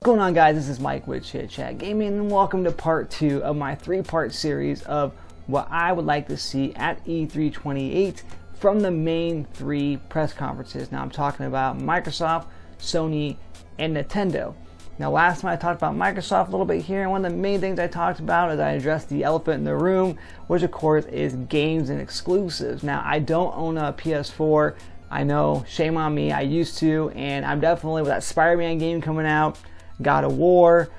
What's going on, guys? This is Mike with Chit Chat Gaming, and welcome to part 2 of my 3-part series of what I would like to see at E3 28 from the main 3 press conferences. Now I'm talking about Microsoft, Sony, and Nintendo. Now last time I talked about Microsoft a little bit here, and one of the main things I talked about is I addressed the elephant in the room, which of course is games and exclusives. Now I don't own a PS4. I know, shame on me, I used to, and I'm definitely, with that Spider-Man game coming out, God of War,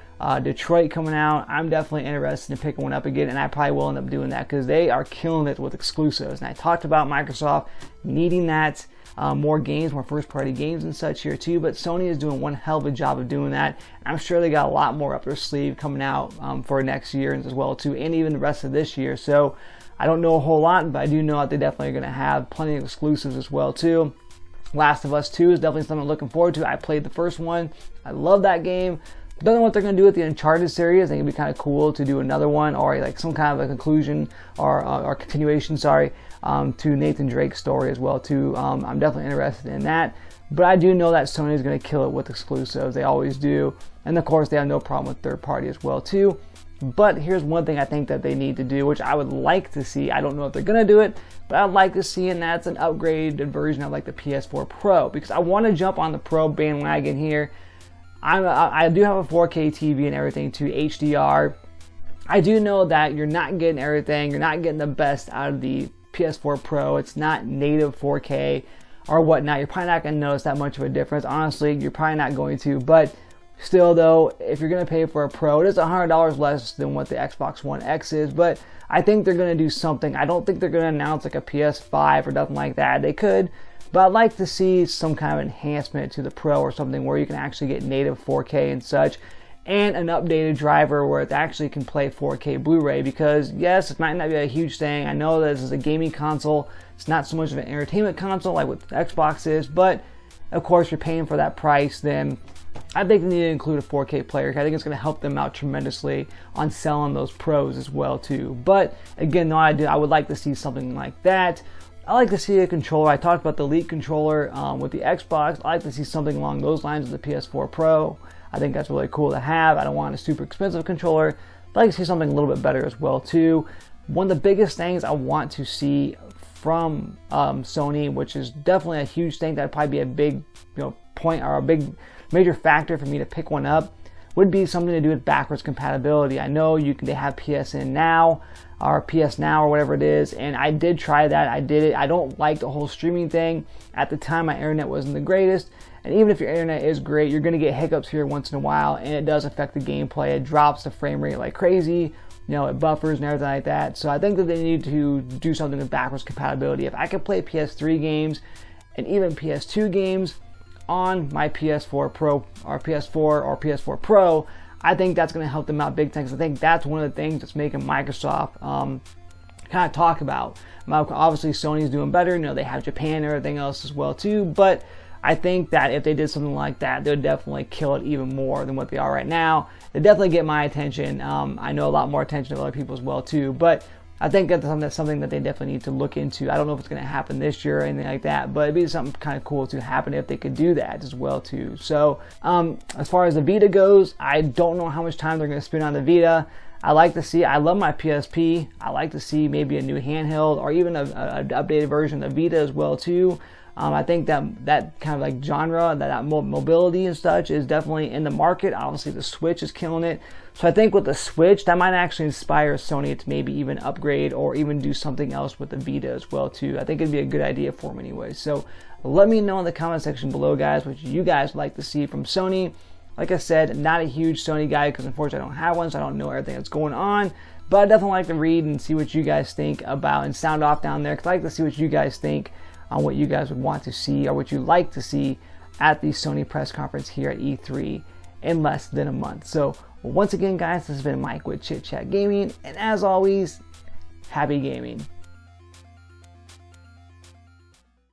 Detroit coming out, I'm definitely interested in picking one up again, and I probably will end up doing that because they are killing it with exclusives. And I talked about Microsoft needing that, more games, more first-party games and such here too, but Sony is doing one hell of a job of doing that. I'm sure they got a lot more up their sleeve coming out for next year as well too, and even the rest of this year. So I don't know a whole lot, but I do know that they definitely are going to have plenty of exclusives as well too. Last of Us 2 is definitely something I'm looking forward to. I played the first one. I love that game. Don't know what they're going to do with the Uncharted series. I think it'd be kind of cool to do another one, or like some kind of a conclusion or continuation, to Nathan Drake's story as well too. I'm definitely interested in that. But I do know that Sony is going to kill it with exclusives. They always do. And of course, they have no problem with third party as well too. But here's one thing I think that they need to do, which I would like to see. I don't know if they're going to do it, but I'd like to see, and that's an upgraded version of like the PS4 Pro, because I want to jump on the Pro bandwagon here. I do have a 4K TV and everything to HDR. I do know that you're not getting everything. You're not getting the best out of the PS4 Pro. It's not native 4K or whatnot. You're probably not going to notice that much of a difference. Honestly, you're probably not going to, but still though, if you're going to pay for a Pro, it is $100 less than what the Xbox One X is, but I think they're going to do something. I don't think they're going to announce like a PS5 or nothing like that. They could, but I'd like to see some kind of enhancement to the Pro or something where you can actually get native 4K and such, and an updated driver where it actually can play 4K Blu-ray, because yes, it might not be a huge thing. I know that this is a gaming console. It's not so much of an entertainment console like what Xbox is, but of course, you're paying for that price, then I think they need to include a 4K player. I think it's going to help them out tremendously on selling those Pros as well too. But again, no, I would like to see something like that. I like to see a controller. I talked about the Elite controller with the Xbox. I like to see something along those lines with the PS4 Pro. I think that's really cool to have. I don't want a super expensive controller. I'd like to see something a little bit better as well too. One of the biggest things I want to see from Sony, which is definitely a huge thing, that'd probably be a big point or a big major factor for me to pick one up, would be something to do with backwards compatibility. I know they have PSN Now or PS Now or whatever it is, and I did try that. I did it. I don't like the whole streaming thing. At the time, my internet wasn't the greatest, and even if your internet is great, you're going to get hiccups here once in a while, and it does affect the gameplay. It drops the frame rate like crazy. It buffers and everything like that. So I think that they need to do something with backwards compatibility. If I could play PS3 games and even PS2 games on my PS4 Pro or PS4 Pro, I think that's going to help them out big time, because I think that's one of the things that's making Microsoft kind of talk about. Obviously, Sony's doing better. They have Japan and everything else as well too, but I think that if they did something like that, they would definitely kill it even more than what they are right now. They definitely get my attention. I know a lot more attention of other people as well too, but I think that's something that they definitely need to look into. I don't know if it's going to happen this year or anything like that, but it'd be something kind of cool to happen if they could do that as well too. So as far as the Vita goes, I don't know how much time they're going to spend on the Vita. I love my PSP. I like to see maybe a new handheld or even an updated version of Vita as well too. I think that kind of like genre, that mobility and such is definitely in the market. Obviously, the Switch is killing it. So I think with the Switch, that might actually inspire Sony to maybe even upgrade or even do something else with the Vita as well too. I think it'd be a good idea for them anyway. So let me know in the comment section below, guys, what you guys would like to see from Sony. Like I said, not a huge Sony guy because unfortunately I don't have one, so I don't know everything that's going on. But I definitely like to read and see what you guys think about and sound off down there, because I like to see what you guys think on what you guys would want to see or what you'd like to see at the Sony press conference here at E3 in less than a month. So once again, guys, this has been Mike with Chit Chat Gaming, and as always, happy gaming.